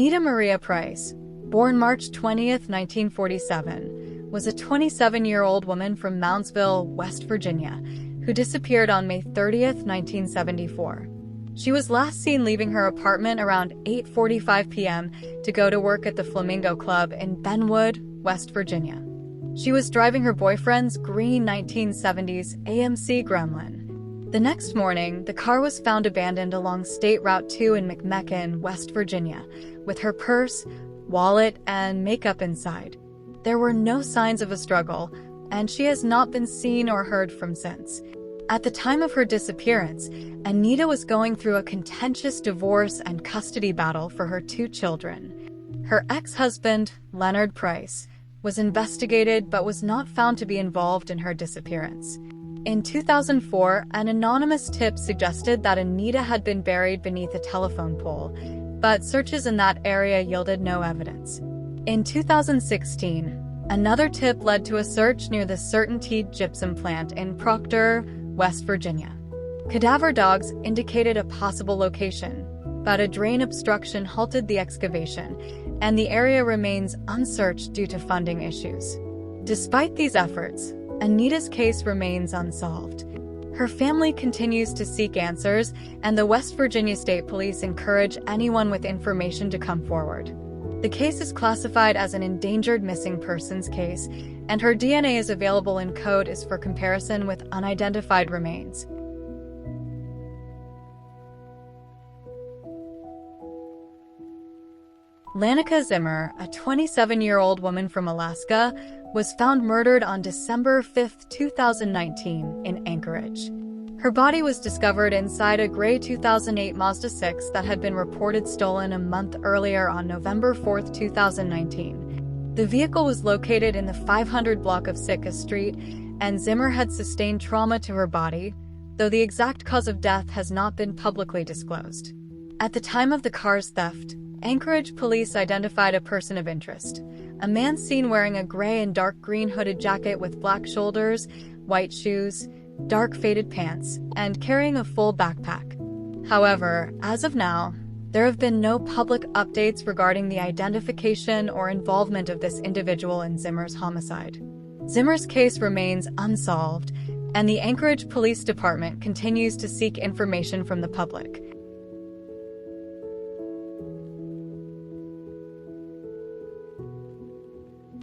Anita Maria Price, born March 20, 1947, was a 27-year-old woman from Moundsville, West Virginia, who disappeared on May 30, 1974. She was last seen leaving her apartment around 8:45 p.m. to go to work at the Flamingo Club in Benwood, West Virginia. She was driving her boyfriend's green 1970s AMC Gremlin. The next morning, the car was found abandoned along State Route 2 in McMecken, West Virginia, with her purse, wallet, and makeup inside. There were no signs of a struggle, and she has not been seen or heard from since. At the time of her disappearance, Anita was going through a contentious divorce and custody battle for her 2 children. Her ex-husband, Leonard Price, was investigated but was not found to be involved in her disappearance. In 2004, an anonymous tip suggested that Anita had been buried beneath a telephone pole, but searches in that area yielded no evidence. In 2016, another tip led to a search near the Certainty gypsum plant in Proctor, West Virginia. Cadaver dogs indicated a possible location, but a drain obstruction halted the excavation, and the area remains unsearched due to funding issues. Despite these efforts, Anita's case remains unsolved. Her family continues to seek answers, and the West Virginia State Police encourage anyone with information to come forward. The case is classified as an endangered missing persons case, and her DNA is available in code for comparison with unidentified remains. Lanika Zimmer, a 27-year-old woman from Alaska, was found murdered on December 5, 2019, in Anchorage. Her body was discovered inside a gray 2008 Mazda 6 that had been reported stolen a month earlier on November 4, 2019. The vehicle was located in the 500 block of Sitka Street, and Zimmer had sustained trauma to her body, though the exact cause of death has not been publicly disclosed. At the time of the car's theft, Anchorage police identified a person of interest, a man seen wearing a gray and dark green hooded jacket with black shoulders, white shoes, dark faded pants, and carrying a full backpack. However, as of now, there have been no public updates regarding the identification or involvement of this individual in Zimmer's homicide. Zimmer's case remains unsolved, and the Anchorage Police Department continues to seek information from the public.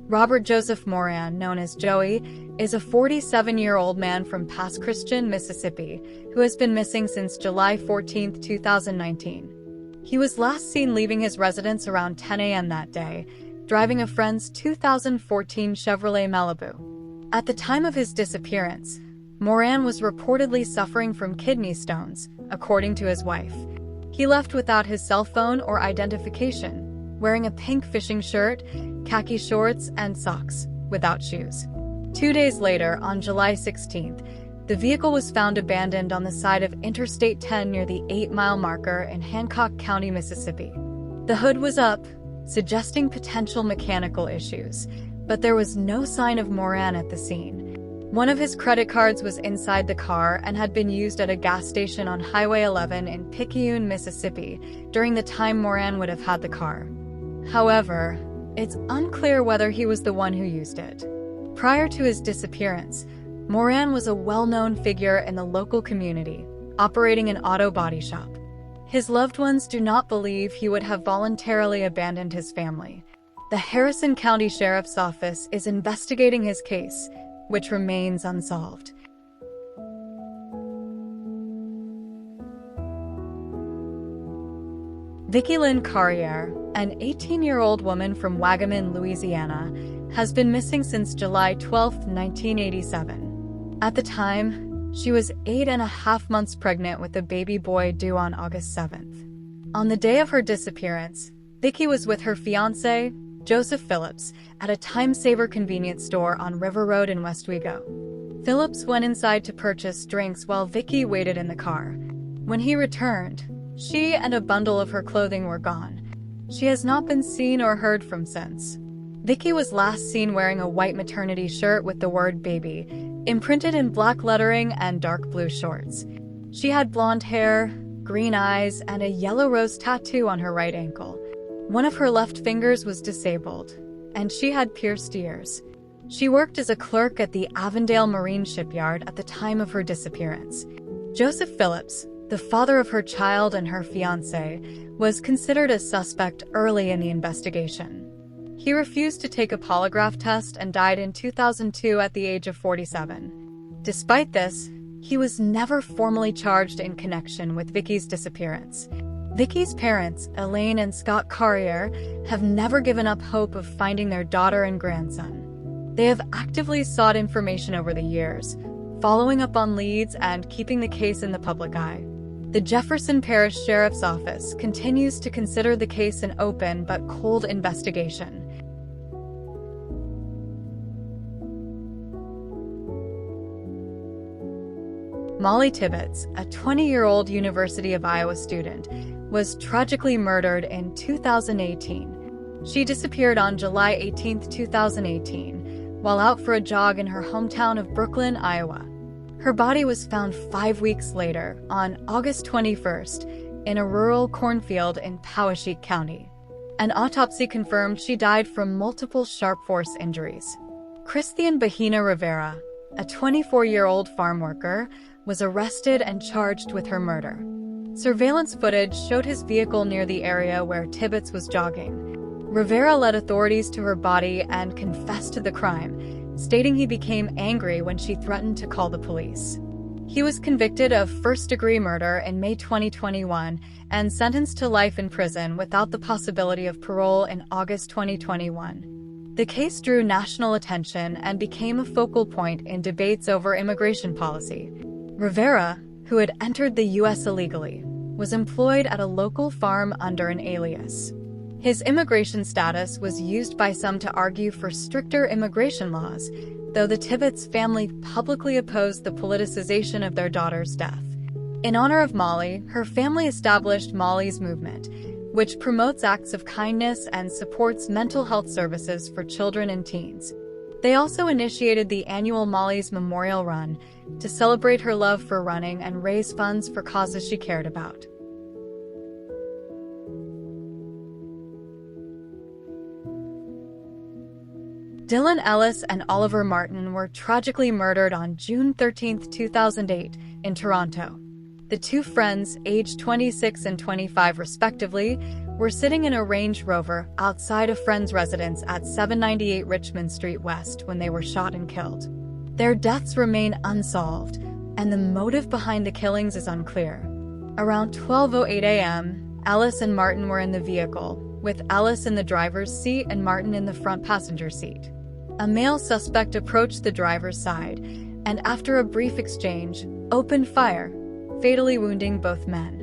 Robert Joseph Moran, known as Joey, is a 47-year-old man from Pass Christian, Mississippi, who has been missing since July 14, 2019. He was last seen leaving his residence around 10 a.m. that day, driving a friend's 2014 Chevrolet Malibu. At the time of his disappearance, Moran was reportedly suffering from kidney stones, according to his wife. He left without his cell phone or identification, wearing a pink fishing shirt, khaki shorts, and socks, without shoes. 2 days later, on July 16th, the vehicle was found abandoned on the side of Interstate 10 near the 8-mile marker in Hancock County, Mississippi. The hood was up, suggesting potential mechanical issues, but there was no sign of Moran at the scene. One of his credit cards was inside the car and had been used at a gas station on Highway 11 in Picayune, Mississippi, during the time Moran would have had the car. However, it's unclear whether he was the one who used it. Prior to his disappearance, Moran was a well-known figure in the local community, operating an auto body shop. His loved ones do not believe he would have voluntarily abandoned his family. The Harrison County Sheriff's Office is investigating his case, which remains unsolved. Vicki Lynn Carriere, an 18-year-old woman from Wagamin, Louisiana, has been missing since July 12, 1987. At the time, she was 8.5 months pregnant with a baby boy due on August 7th. On the day of her disappearance, Vicki was with her fiancé, Joseph Phillips, at a time-saver convenience store on River Road in Westwego. Phillips went inside to purchase drinks while Vicki waited in the car. When he returned, she and a bundle of her clothing were gone. She has not been seen or heard from since. Vicki was last seen wearing a white maternity shirt with the word baby imprinted in black lettering and dark blue shorts. She had blonde hair, green eyes, and a yellow rose tattoo on her right ankle. One of her left fingers was disabled, and she had pierced ears. She worked as a clerk at the Avondale Marine Shipyard at the time of her disappearance. Joseph Phillips, the father of her child and her fiancé, was considered a suspect early in the investigation. He refused to take a polygraph test and died in 2002 at the age of 47. Despite this, he was never formally charged in connection with Vicki's disappearance. Vicki's parents, Elaine and Scott Carrier, have never given up hope of finding their daughter and grandson. They have actively sought information over the years, following up on leads and keeping the case in the public eye. The Jefferson Parish Sheriff's Office continues to consider the case an open but cold investigation. Molly Tibbetts, a 20-year-old University of Iowa student, was tragically murdered in 2018. She disappeared on July 18, 2018, while out for a jog in her hometown of Brooklyn, Iowa. Her body was found 5 weeks later, on August 21st, in a rural cornfield in Poweshiek County. An autopsy confirmed she died from multiple sharp force injuries. Christian Bahina Rivera, a 24-year-old farm worker, was arrested and charged with her murder. Surveillance footage showed his vehicle near the area where Tibbetts was jogging. Rivera led authorities to her body and confessed to the crime, stating he became angry when she threatened to call the police. He was convicted of first-degree murder in May 2021 and sentenced to life in prison without the possibility of parole in August 2021. The case drew national attention and became a focal point in debates over immigration policy. Rivera, who had entered the U.S. illegally, was employed at a local farm under an alias. His immigration status was used by some to argue for stricter immigration laws, though the Tibbetts family publicly opposed the politicization of their daughter's death. In honor of Molly, her family established Molly's Movement, which promotes acts of kindness and supports mental health services for children and teens. They also initiated the annual Molly's Memorial Run to celebrate her love for running and raise funds for causes she cared about. Dylan Ellis and Oliver Martin were tragically murdered on June 13, 2008, in Toronto. The two friends, aged 26 and 25 respectively, were sitting in a Range Rover outside a friend's residence at 798 Richmond Street West when they were shot and killed. Their deaths remain unsolved, and the motive behind the killings is unclear. Around 12:08 a.m., Ellis and Martin were in the vehicle, with Ellis in the driver's seat and Martin in the front passenger seat. A male suspect approached the driver's side, and after a brief exchange, opened fire, fatally wounding both men.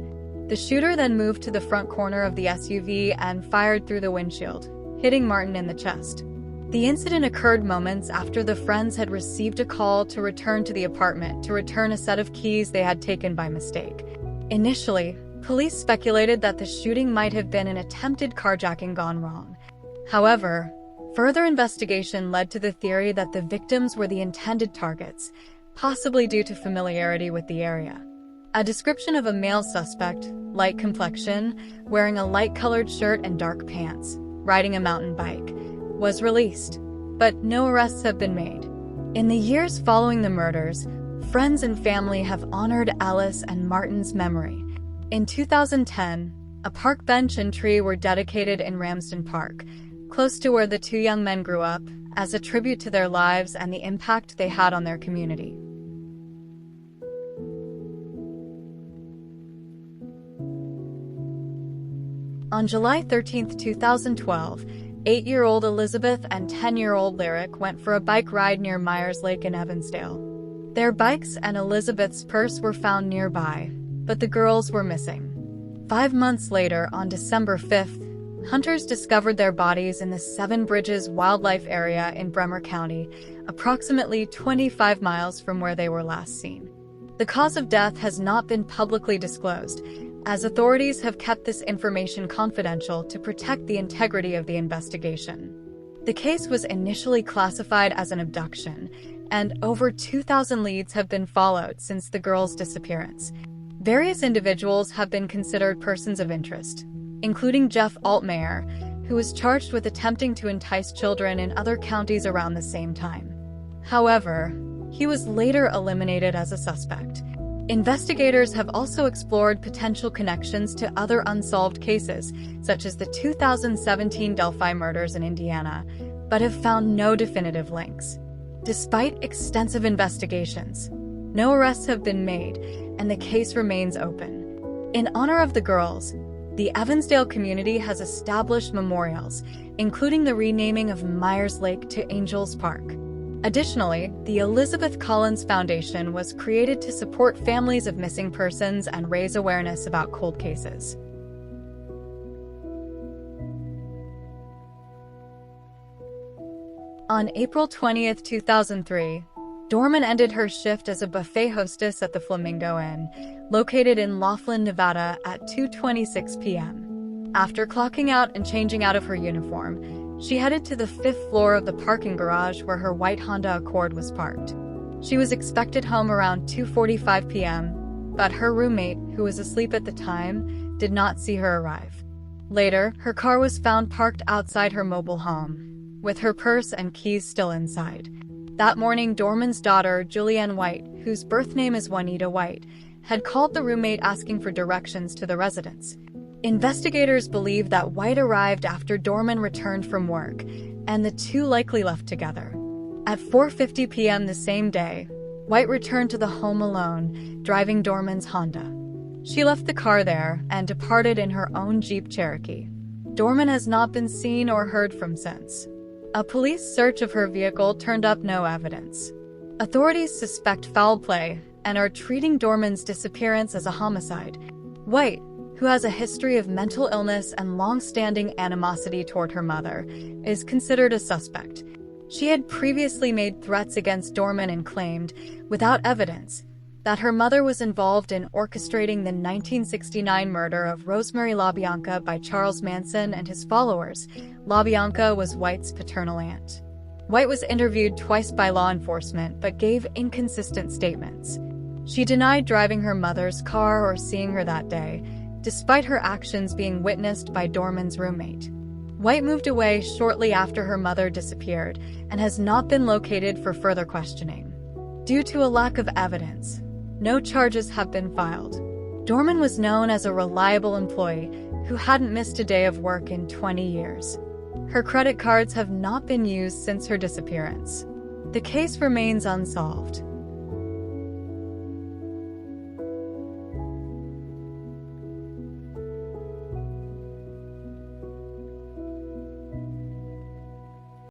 The shooter then moved to the front corner of the SUV and fired through the windshield, hitting Martin in the chest. The incident occurred moments after the friends had received a call to return to the apartment to return a set of keys they had taken by mistake. Initially, police speculated that the shooting might have been an attempted carjacking gone wrong. However, further investigation led to the theory that the victims were the intended targets, possibly due to familiarity with the area. A description of a male suspect, light complexion, wearing a light-colored shirt and dark pants, riding a mountain bike, was released, but no arrests have been made. In the years following the murders, friends and family have honored Ellis and Martin's memory. In 2010, a park bench and tree were dedicated in Ramsden Park, close to where the two young men grew up, as a tribute to their lives and the impact they had on their community. On July 13, 2012, 8-year-old Elizabeth and 10-year-old Lyric went for a bike ride near Myers Lake in Evansdale. Their bikes and Elizabeth's purse were found nearby, but the girls were missing. 5 months later, on December 5th, hunters discovered their bodies in the Seven Bridges Wildlife Area in Bremer County, approximately 25 miles from where they were last seen. The cause of death has not been publicly disclosed, as authorities have kept this information confidential to protect the integrity of the investigation. The case was initially classified as an abduction, and over 2,000 leads have been followed since the girls' disappearance. Various individuals have been considered persons of interest. including Jeff Altmaier, who was charged with attempting to entice children in other counties around the same time. However, he was later eliminated as a suspect. Investigators have also explored potential connections to other unsolved cases, such as the 2017 Delphi murders in Indiana, but have found no definitive links. Despite extensive investigations, no arrests have been made, and the case remains open. In honor of the girls, the Evansdale community has established memorials, including the renaming of Myers Lake to Angels Park. Additionally, the Elizabeth Collins Foundation was created to support families of missing persons and raise awareness about cold cases. On April 20, 2003, Dorman ended her shift as a buffet hostess at the Flamingo Inn, located in Laughlin, Nevada, at 2:26 p.m. After clocking out and changing out of her uniform, she headed to the 5th floor of the parking garage where her white Honda Accord was parked. She was expected home around 2:45 p.m., but her roommate, who was asleep at the time, did not see her arrive. Later, her car was found parked outside her mobile home, with her purse and keys still inside. That morning, Dorman's daughter, Julianne White, whose birth name is Juanita White, had called the roommate asking for directions to the residence. Investigators believe that White arrived after Dorman returned from work, and the two likely left together. At 4:50 p.m. the same day, White returned to the home alone, driving Dorman's Honda. She left the car there and departed in her own Jeep Cherokee. Dorman has not been seen or heard from since. A police search of her vehicle turned up no evidence. Authorities suspect foul play and are treating Dorman's disappearance as a homicide. White, who has a history of mental illness and long-standing animosity toward her mother, is considered a suspect. She had previously made threats against Dorman and claimed, without evidence, that her mother was involved in orchestrating the 1969 murder of Rosemary LaBianca by Charles Manson and his followers. LaBianca was White's paternal aunt. White was interviewed twice by law enforcement but gave inconsistent statements. She denied driving her mother's car or seeing her that day, despite her actions being witnessed by Dorman's roommate. White moved away shortly after her mother disappeared and has not been located for further questioning. Due to a lack of evidence, no charges have been filed. Dorman was known as a reliable employee who hadn't missed a day of work in 20 years. Her credit cards have not been used since her disappearance. The case remains unsolved.